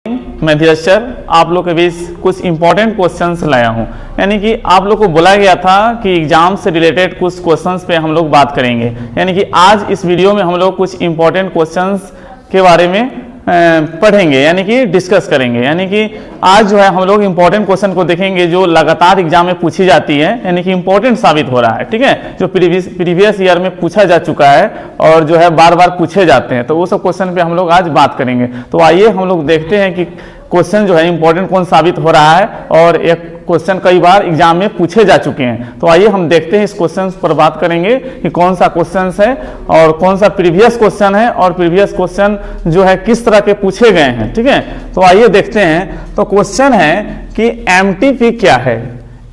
मैं धीरज सर आप लोग के बीच कुछ इंपॉर्टेंट क्वेश्चंस लाया हूं। यानी कि आप लोग को बोला गया था कि एग्जाम से रिलेटेड कुछ क्वेश्चंस पे हम लोग बात करेंगे। यानी कि आज इस वीडियो में हम लोग कुछ इंपॉर्टेंट क्वेश्चंस के बारे में पढ़ेंगे, यानी कि डिस्कस करेंगे। यानी कि आज जो है हम लोग इंपॉर्टेंट क्वेश्चन को देखेंगे जो लगातार एग्जाम में पूछी जाती है, यानी कि इंपॉर्टेंट साबित हो रहा है। ठीक है, जो प्रीवियस ईयर में पूछा जा चुका है और जो है बार बार पूछे जाते हैं, तो वो सब क्वेश्चन पे हम लोग आज बात करेंगे। तो आइए हम लोग देखते हैं कि क्वेश्चन जो है इंपॉर्टेंट कौन साबित हो रहा है और एक क्वेश्चन कई बार एग्जाम में पूछे जा चुके हैं। तो आइए हम देखते हैं, इस क्वेश्चन पर बात करेंगे कि कौन सा क्वेश्चन है और कौन सा प्रीवियस क्वेश्चन है और प्रीवियस क्वेश्चन जो है किस तरह के पूछे गए हैं। ठीक है, तो आइए देखते हैं। तो क्वेश्चन है कि एमटीपी क्या है।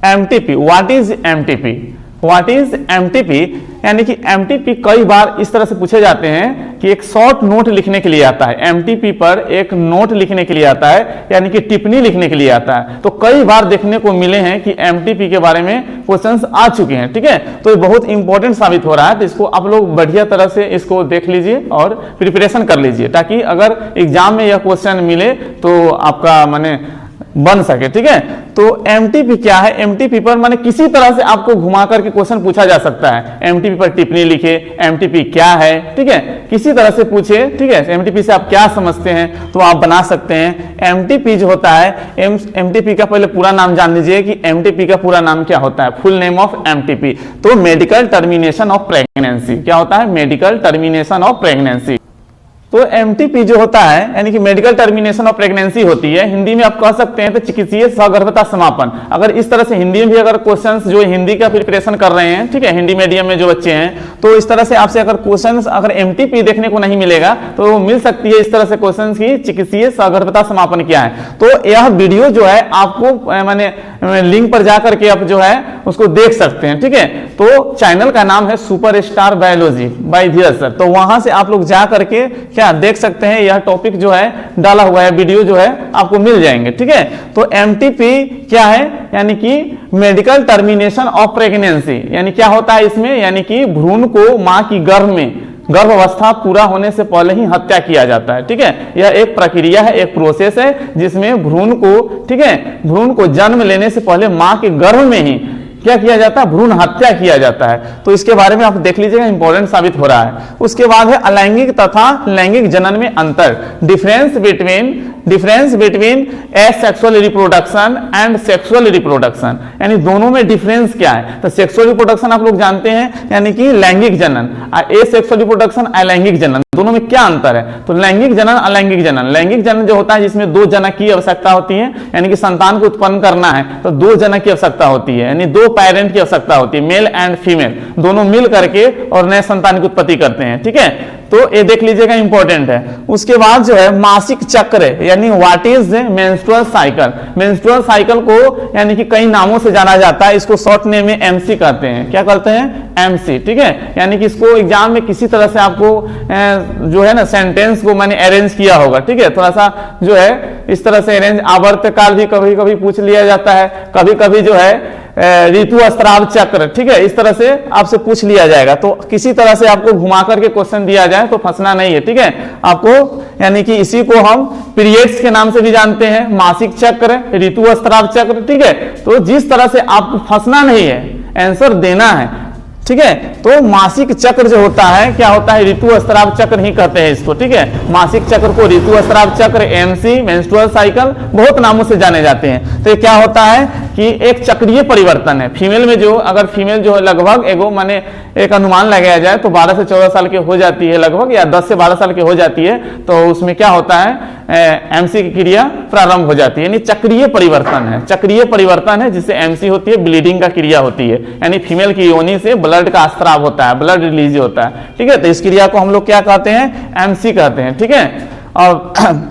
MTP, what is MTP, what is MTP. यानी कि एमटीपी कई बार इस तरह से पूछे जाते हैं कि एक शॉर्ट नोट लिखने के लिए आता है। एमटीपी पर एक नोट लिखने के लिए आता है, यानी कि टिप्पणी लिखने के लिए आता है। तो कई बार देखने को मिले हैं कि एमटीपी के बारे में क्वेश्चंस आ चुके हैं। ठीक है, तो ये बहुत इंपॉर्टेंट साबित हो रहा है। तो इसको आप लोग बढ़िया तरह से इसको देख लीजिए और प्रिपरेशन कर लीजिए, ताकि अगर एग्जाम में यह क्वेश्चन मिले तो आपका माने बन सके। ठीक है, तो एमटीपी क्या है। एमटीपी पर माने किसी तरह से आपको घुमा करके क्वेश्चन पूछा जा सकता है। एमटीपी पर टिप्पणी लिखे, एमटीपी क्या है। ठीक है, किसी तरह से पूछे। ठीक है, एमटीपी से आप क्या समझते हैं तो आप बना सकते हैं। एमटीपी जो होता है, एमटीपी का पहले पूरा नाम जान लीजिए कि एमटीपी का पूरा नाम क्या होता है। फुल नेम ऑफ एमटीपी, तो मेडिकल टर्मिनेशन ऑफ प्रेगनेंसी। क्या होता है? Medical termination of pregnancy. तो एमटीपी जो होता है यानी कि मेडिकल टर्मिनेशन ऑफ प्रेगनेंसी होती है। हिंदी में आप कह सकते हैं तो चिकित्सीय सगर्भता समापन। अगर इस तरह से हिंदी में भी अगर क्वेश्चंस जो हिंदी का प्रिपरेशन कर रहे हैं, ठीक है, हिंदी मीडियम में जो बच्चे हैं, तो इस तरह से आपसे अगर क्वेश्चंस अगर एमटीपी देखने को नहीं मिलेगा तो मिल सकती है इस तरह से क्वेश्चंस की चिकित्सीय सगर्भता समापन क्या है। तो यह वीडियो जो है आपको मैंने लिंक पर जाकर के आप जो है उसको देख सकते हैं। ठीक है, तो चैनल का नाम है superstar biology by Dheeraj sir. तो वहां से आप लोग जा करके क्या देख सकते हैं, यह टॉपिक जो है डाला हुआ है, वीडियो जो है आपको मिल जाएंगे। ठीक है, तो एमटीपी क्या है, यानी कि मेडिकल टर्मिनेशन ऑफ प्रेगनेंसी। यानी क्या होता है इसमें, यानी कि भ्रूण को मां की गर्भ में गर्भावस्था पूरा होने से पहले ही हत्या किया जाता है। ठीक है, यह एक प्रक्रिया है, एक प्रोसेस है जिसमें भ्रूण को, ठीक है, भ्रूण को जन्म लेने से पहले मां के गर्भ में ही क्या किया जाता है, भ्रूण हत्या किया जाता है। तो इसके बारे में आप देख लीजिएगा, इंपॉर्टेंट साबित हो रहा है। उसके बाद है अलैंगिक तथा लैंगिक जनन में अंतर। Difference between asexual reproduction and sexual reproduction, यानी दोनों में डिफरेंस क्या है। तो सेक्सुअल रिप्रोडक्शन आप लोग जानते हैं यानी कि लैंगिक जनन, एसेक्सुअल रिप्रोडक्शन अलैंगिक जनन, दोनों में क्या अंतर है। तो लैंगिक जनन अलैंगिक जनन, लैंगिक जनन जो होता है जिसमें दो जनक की आवश्यकता होती है, यानी कि संतान को उत्पन्न करना है तो दो जनक की आवश्यकता होती है, यानी दो पेरेंट की आवश्यकता होती है, मेल एंड फीमेल दोनों मिल करके और नए संतान की उत्पत्ति करते हैं। ठीक है, तो ये देख लीजिएगा, इंपॉर्टेंट है। उसके बाद जो है मासिक चक्र, यानी what is menstrual cycle. Menstrual cycle को यानी कि कई नामों से जाना जाता है, इसको शॉर्ट नेम में एमसी कहते हैं। क्या कहते हैं? एमसी। ठीक है, यानी कि इसको एग्जाम में किसी तरह से आपको जो है ना सेंटेंस को मैंने अरेंज किया होगा। ठीक है, थोड़ा सा जो है इस तरह से अरेंज, आवर्तकाल भी कभी कभी पूछ लिया जाता है, कभी कभी जो है ऋतु स्त्राव चक्र। ठीक है, इस तरह से आपसे पूछ लिया जाएगा। तो किसी तरह से आपको घुमा करके क्वेश्चन दिया जाए तो फंसना नहीं है। ठीक है, आपको यानी कि इसी को हम पीरियड्स के नाम से भी जानते हैं, मासिक चक्र, ऋतु स्त्राव चक्र। ठीक है, तो जिस तरह से आपको फंसना नहीं है, आंसर देना है। ठीक है, तो मासिक चक्र जो होता है क्या होता है, ऋतु स्त्राव चक्र ही कहते हैं इसको। ठीक है, मासिक चक्र को ऋतु स्त्राव चक्र, एमसी, मेंस्ट्रुअल साइकिल बहुत नामों से जाने जाते हैं। तो क्या होता है कि एक चक्रीय परिवर्तन है। फीमेल में जो, अगर फीमेल जो है लगभग एगो माने एक अनुमान लगाया जाए तो 12 से 14 साल की हो जाती है लगभग, या 10 से 12 साल की हो जाती है, तो उसमें क्या होता है, एमसी की क्रिया प्रारंभ हो जाती है। यानी चक्रीय परिवर्तन है, चक्रीय परिवर्तन है जिससे एमसी होती है, ब्लीडिंग का क्रिया होती है, यानी फीमेल की योनि से ब्लड का स्त्राव होता है, ब्लड रिलीज होता है। ठीक है, तो इस क्रिया को हम लोग क्या कहते हैं, एमसी कहते हैं। ठीक है, और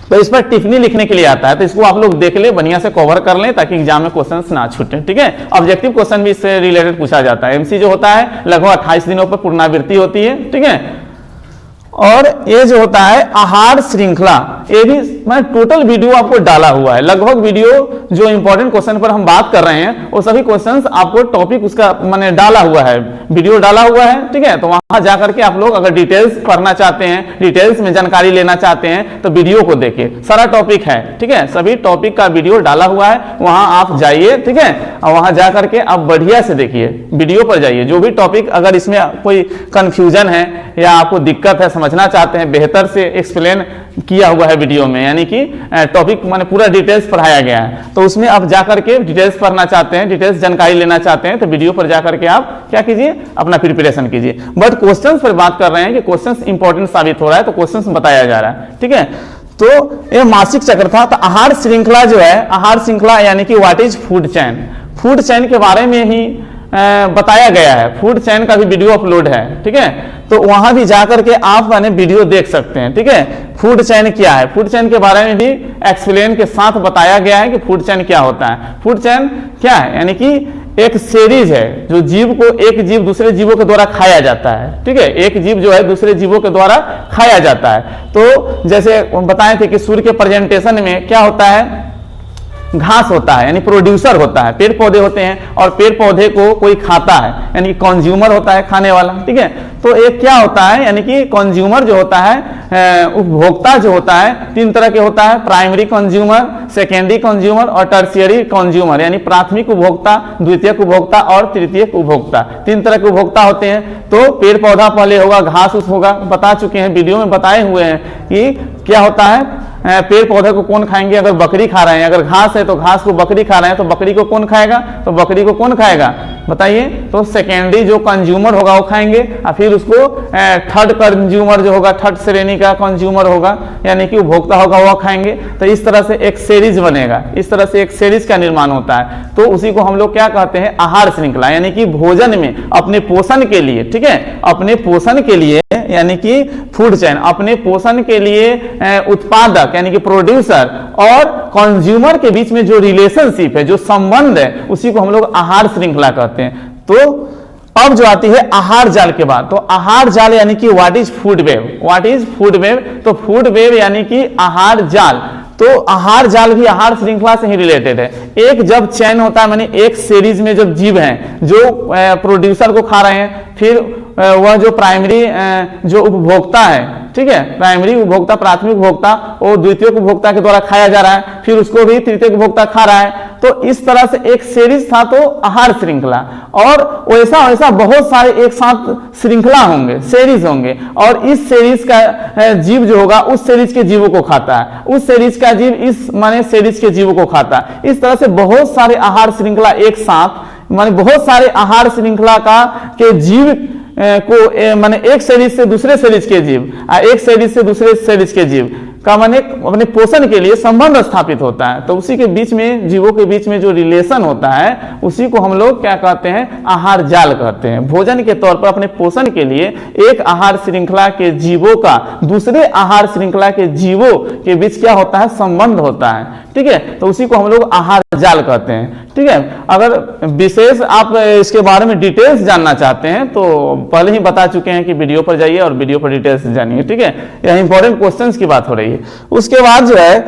तो इस पर टिप्पणी लिखने के लिए आता है, तो इसको आप लोग देख ले, बढ़िया से कवर कर लें ताकि एग्जाम में क्वेश्चंस ना छूटे। ठीक है, ऑब्जेक्टिव क्वेश्चन भी इससे रिलेटेड पूछा जाता है। एमसी जो होता है लगभग 28 दिनों पर पुनरावृत्ति होती है। ठीक है, और ये जो होता है आहार श्रृंखला, ये भी मैं टोटल वीडियो आपको डाला हुआ है, लगभग वीडियो जो इंपॉर्टेंट क्वेश्चन पर हम बात कर रहे हैं वो सभी क्वेश्चंस आपको टॉपिक उसका मैंने डाला हुआ है, वीडियो डाला हुआ है, ठीक है। तो वहां जाकर के आप लोग अगर डिटेल्स पढ़ना चाहते हैं, डिटेल्स में जानकारी लेना चाहते हैं तो वीडियो को देखिए, सारा टॉपिक है, ठीक है, सभी टॉपिक का वीडियो डाला हुआ है, वहां आप जाइए, ठीक है, और वहां जाकर के आप बढ़िया से देखिए, वीडियो पर जाइए, जो भी टॉपिक अगर इसमें कोई कंफ्यूजन है या आपको दिक्कत है, समझना चाहते हैं, बेहतर से एक्सप्लेन किया हुआ है वीडियो में, यानी कि टॉपिक माने पूरा डिटेल्स पढ़ाया गया है, तो उसमें आप जाकर के डिटेल्स पढ़ना चाहते हैं, डिटेल्स जानकारी लेना चाहते हैं तो वीडियो पर जाकर के आप क्या कीजिए, अपना प्रिपरेशन कीजिए। बट क्वेश्चंस पर बात कर रहे हैं कि क्वेश्चंस इंपॉर्टेंट साबित हो रहा है तो क्वेश्चंस बताया जा रहा है, ठीक है। तो ये मासिक चक्र था। तो आहार श्रृंखला जो है, आहार श्रृंखला यानी कि what is food chain, food chain के बारे में ही बताया गया है, फूड चेन का भी वीडियो अपलोड है, ठीक है, तो वहां भी जाकर के आप मैंने वीडियो देख सकते हैं, ठीक है। फूड चेन क्या है, फूड चेन के बारे में भी एक्सप्लेन के साथ बताया गया है कि फूड चेन क्या होता है। फूड चेन क्या है, यानी कि एक सीरीज है जो जीव को, एक जीव दूसरे जीवों के द्वारा खाया जाता है, ठीक है, एक जीव जो है दूसरे जीवों के द्वारा खाया जाता है। तो जैसे बताए थे कि सूर्य के प्रेजेंटेशन में क्या होता है, घास होता है यानी प्रोड्यूसर होता है, पेड़ पौधे होते हैं और पेड़ पौधे को कोई खाता है यानी कंज्यूमर होता है, खाने वाला, ठीक है। तो एक क्या होता है, यानी कि कंज्यूमर जो होता है, उपभोक्ता जो होता है, तीन तरह के होता है, प्राइमरी कंज्यूमर, सेकेंडरी कंज्यूमर और टर्शियरी कंज्यूमर, यानी प्राथमिक उपभोक्ता, द्वितीयक उपभोक्ता और तृतीयक उपभोक्ता, तीन तरह के उपभोक्ता होते हैं। तो पेड़ पौधा पहले होगा, घास उस होगा, बता चुके हैं, वीडियो में बताए हुए हैं कि क्या होता है, पेड़ पौधे को कौन खाएंगे, अगर बकरी खा रहे हैं, अगर घास है तो घास को बकरी खा रहे हैं तो बकरी को कौन खाएगा, तो बकरी को कौन खाएगा बताइए, तो सेकेंडरी जो कंज्यूमर होगा वो खाएंगे, और फिर उसको थर्ड कंज्यूमर जो होगा, थर्ड श्रेणी का कंज्यूमर होगा यानी कि उपभोक्ता होगा, वो खाएंगे। तो इस तरह से एक सीरीज बनेगा, इस तरह से एक सीरीज का निर्माण होता है। तो उसी को हम लोग क्या कहते हैं, आहार श्रृंखला, यानी कि भोजन में अपने पोषण के लिए, ठीक है, अपने पोषण के लिए यानी कि फूड चेन, अपने पोषण के लिए उत्पादक यानी कि प्रोड्यूसर और कंज्यूमर के बीच में जो रिलेशनशिप है, जो संबंध है, उसी को हम लोग आहार श्रृंखला कहते हैं। तो अब जो आती है आहार जाल के बाद, तो आहार जाल यानी कि what is food web, what is food web, तो फूड वेब यानी कि आहार जाल। तो आहार जाल भी आहार श्रृंखला से ही रिलेटेड है। एक जब चैन होता है, माने एक सीरीज में जब जीव हैं जो प्रोड्यूसर को खा रहे हैं, फिर वह जो प्राइमरी जो उपभोक्ता है, ठीक है, प्राइमरी उपभोक्ता, प्राथमिक उपभोक्ता, वो द्वितीय उपभोक्ता के द्वारा खाया जा रहा है, फिर उसको भी तृतीय उपभोक्ता खा रहा है। तो इस तरह से एक सीरीज था, तो आहार श्रृंखला, और वैसा वैसा बहुत सारे एक साथ श्रृंखला होंगे, सीरीज होंगे, और इस सीरीज का जीव जो होगा उस सीरीज के जीवों को खाता है, उस सीरीज का जीव इस माने सीरीज के जीवों को खाता है। इस तरह से बहुत सारे आहार श्रृंखला एक साथ, माने बहुत सारे आहार श्रृंखला का के जीव को माने एक सीरीज से दूसरे सीरीज के जीव, एक सीरीज से दूसरे सीरीज के जीव का माने अपने पोषण के लिए संबंध स्थापित होता है। तो उसी के बीच में, जीवों के बीच में जो रिलेशन होता है, उसी को हम लोग क्या कहते हैं, आहार जाल कहते हैं। भोजन के तौर पर अपने पोषण के लिए एक आहार श्रृंखला के जीवों का दूसरे आहार श्रृंखला के जीवों के बीच क्या होता है, संबंध होता है, ठीक है। तो उसी को हम लोग आहार जाल कहते हैं, ठीक है। अगर विशेष आप इसके बारे में डिटेल्स जानना चाहते हैं तो पहले ही बता चुके हैं कि वीडियो पर जाइए और वीडियो पर डिटेल्स जानिए, ठीक है। यह इंपॉर्टेंट क्वेश्चंस की बात हो रही है। उसके बाद जो है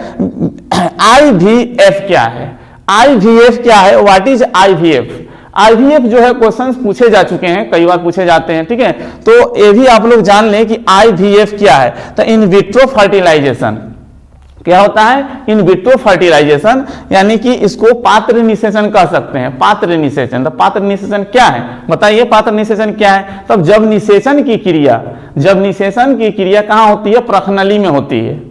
IVF क्या है, IVF क्या है, व्हाट इज IVF। IVF जो है क्वेश्चंस पूछे जा चुके हैं, कई बार पूछे जाते हैं, ठीक है। तो ये भी आप लोग जान लें कि IVF क्या है। तो इन विट्रो फर्टिलाइजेशन क्या होता है, इन विट्रो फर्टिलाइजेशन, यानी कि इसको पात्र निषेचन कह सकते हैं, पात्र निषेचन। तो पात्र निषेचन क्या है बताइए, पात्र निषेचन क्या है। तब जब निषेचन की क्रिया, जब निषेचन की क्रिया कहाँ होती है, प्रखनली में होती है।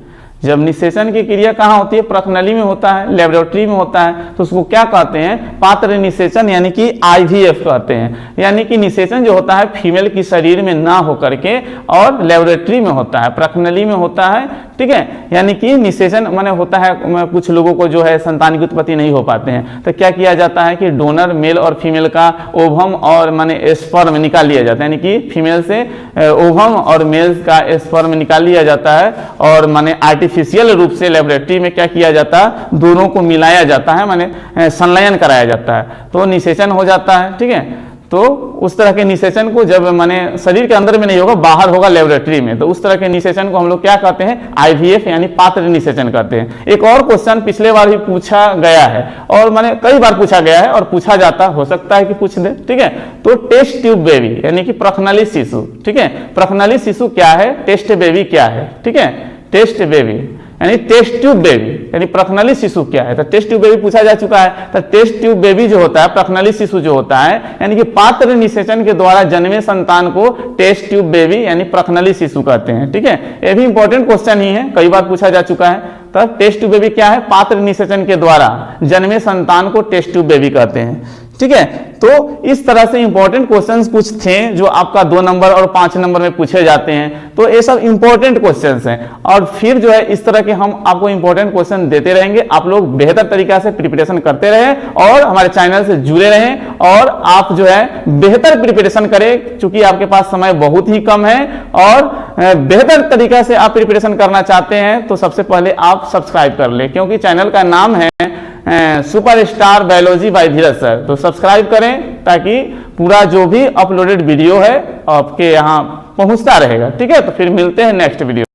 जब निषेचन की क्रिया कहाँ होती है, प्रखनली में होता है, लेबोरेटरी में होता है, तो उसको क्या कहते हैं, पात्र निषेचन यानी कि IVF कहते हैं। यानी कि निषेचन जो होता है फीमेल की शरीर में ना होकर के और लेबोरेटरी में होता है, प्रखनली में होता है, ठीक है। यानी कि निषेचन माने होता है, कुछ लोगों को जो है संतान की उत्पत्ति नहीं हो पाते हैं, तो क्या किया जाता है कि डोनर मेल और फीमेल का ओवम और माने स्पर्म निकाल लिया जाता है, यानी कि फीमेल से ओवम और मेल का स्पर्म निकाल लिया जाता है, और माने आर्टिफिशियल रूप से लेबोरेटरी में क्या किया जाता है, दोनों को मिलाया जाता है, माने संलयन कराया जाता है, तो निषेचन हो जाता है, ठीक है। तो उस तरह के निषेचन को जब माने शरीर के अंदर में नहीं होगा, बाहर होगा लेबोरेटरी में, तो उस तरह के निषेचन को हम लोग क्या कहते हैं, आईवीएफ यानी पात्र निषेचन कहते हैं। एक और क्वेश्चन पिछले बार भी पूछा गया है और माने कई बार पूछा गया है और पूछा जाता हो सकता है कि पूछ दे, ठीक है। तो टेस्ट ट्यूब बेबी यानी कि प्रखनली शिशु, ठीक है। प्रखनली शिशु क्या है, टेस्ट बेबी क्या है, ठीक है। टेस्ट बेबी यानी टेस्ट ट्यूब बेबी यानी प्रखनली शिशु क्या है, तो टेस्ट ट्यूब बेबी पूछा जा चुका है। तो टेस्ट ट्यूब बेबी जो होता है, प्रखनली शिशु जो होता है, यानी कि पात्र निषेचन के द्वारा जन्मे संतान को टेस्ट ट्यूब बेबी यानी प्रखनली शिशु कहते हैं, ठीक है। ये भी इंपॉर्टेंट क्वेश्चन ही है, कई बार पूछा जा चुका है। तो टेस्ट ट्यूब बेबी क्या है, पात्र निषेचन के द्वारा जन्मे संतान को टेस्ट ट्यूब बेबी कहते हैं, ठीक है। तो इस तरह से इंपॉर्टेंट क्वेश्चंस कुछ थे जो आपका 2 नंबर और 5 नंबर में पूछे जाते हैं। तो ये सब इंपॉर्टेंट क्वेश्चंस हैं और फिर जो है इस तरह के हम आपको इंपॉर्टेंट क्वेश्चन देते रहेंगे। आप लोग बेहतर तरीका से प्रिपरेशन करते रहें और हमारे चैनल से जुड़े रहें और आप जो है बेहतर प्रिपरेशन करें, क्योंकि आपके पास समय बहुत ही कम है और बेहतर तरीका से आप प्रिपरेशन करना चाहते हैं तो सबसे पहले आप सब्सक्राइब कर ले, क्योंकि चैनल का नाम है superstar biology by Dheeraj sir. तो सब्सक्राइब करें ताकि पूरा जो भी अपलोडेड वीडियो है आपके यहाँ पहुंचता रहेगा, ठीक है। तो फिर मिलते हैं नेक्स्ट वीडियो।